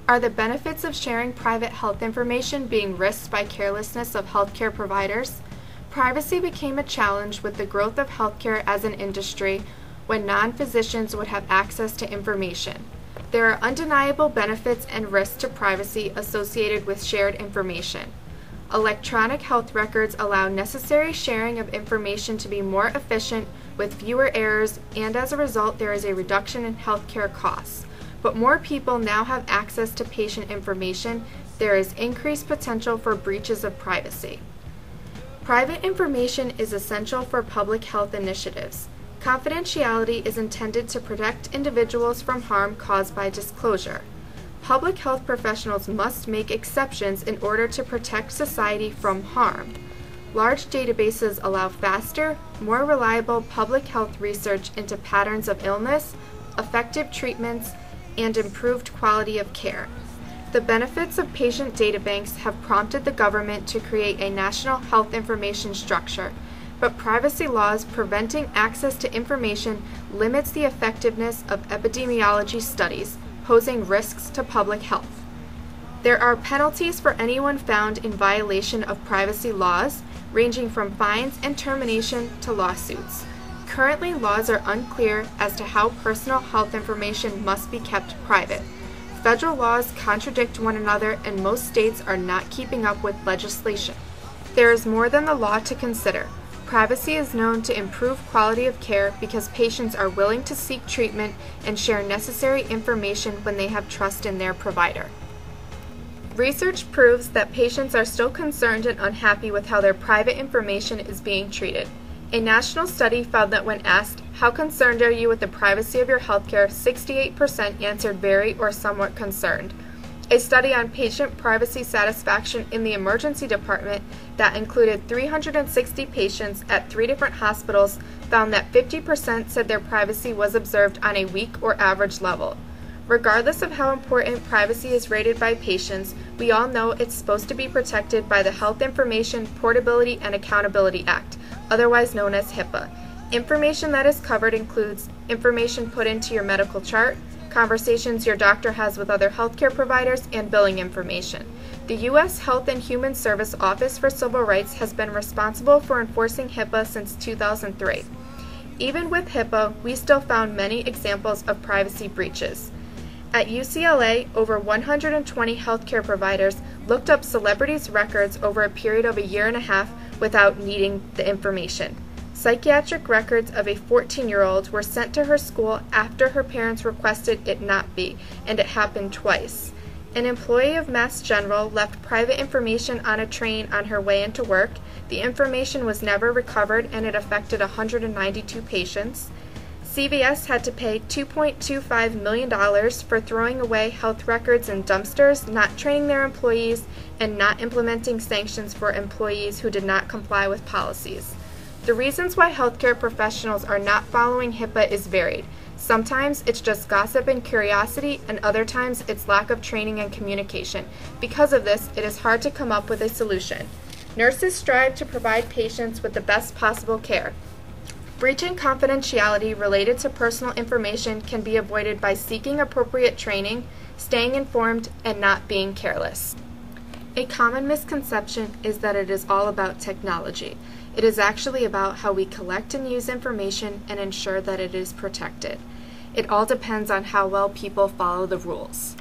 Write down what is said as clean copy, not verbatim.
Are the benefits of sharing private health information being risked by carelessness of healthcare providers? Privacy became a challenge with the growth of healthcare as an industry when non-physicians would have access to information. There are undeniable benefits and risks to privacy associated with shared information. Electronic health records allow necessary sharing of information to be more efficient with fewer errors, and as a result there is a reduction in healthcare costs. But more people now have access to patient information, there is increased potential for breaches of privacy. Private information is essential for public health initiatives. Confidentiality is intended to protect individuals from harm caused by disclosure. Public health professionals must make exceptions in order to protect society from harm. Large databases allow faster, more reliable public health research into patterns of illness, effective treatments, and improved quality of care. The benefits of patient databanks have prompted the government to create a national health information structure, but privacy laws preventing access to information limits the effectiveness of epidemiology studies, posing risks to public health. There are penalties for anyone found in violation of privacy laws, ranging from fines and termination to lawsuits. Currently, laws are unclear as to how personal health information must be kept private. Federal laws contradict one another, and most states are not keeping up with legislation. There is more than the law to consider. Privacy is known to improve quality of care because patients are willing to seek treatment and share necessary information when they have trust in their provider. Research proves that patients are still concerned and unhappy with how their private information is being treated. A national study found that when asked, "How concerned are you with the privacy of your healthcare?" 68% answered very or somewhat concerned. A study on patient privacy satisfaction in the emergency department that included 360 patients at 3 different hospitals found that 50% said their privacy was observed on a weak or average level. Regardless of how important privacy is rated by patients, we all know it's supposed to be protected by the Health Information Portability and Accountability Act, otherwise known as HIPAA. Information that is covered includes information put into your medical chart, conversations your doctor has with other healthcare providers, and billing information. The U.S. Health and Human Service Office for Civil Rights has been responsible for enforcing HIPAA since 2003. Even with HIPAA, we still found many examples of privacy breaches. At UCLA, over 120 healthcare providers looked up celebrities' records over a period of a year and a half without needing the information. Psychiatric records of a 14-year-old were sent to her school after her parents requested it not be, and it happened twice. An employee of Mass General left private information on a train on her way into work. The information was never recovered, and it affected 192 patients. CVS had to pay $2.25 million for throwing away health records in dumpsters, not training their employees, and not implementing sanctions for employees who did not comply with policies. The reasons why healthcare professionals are not following HIPAA is varied. Sometimes it's just gossip and curiosity, and other times it's lack of training and communication. Because of this, it is hard to come up with a solution. Nurses strive to provide patients with the best possible care. Breaching confidentiality related to personal information can be avoided by seeking appropriate training, staying informed, and not being careless. A common misconception is that it is all about technology. It is actually about how we collect and use information and ensure that it is protected. It all depends on how well people follow the rules.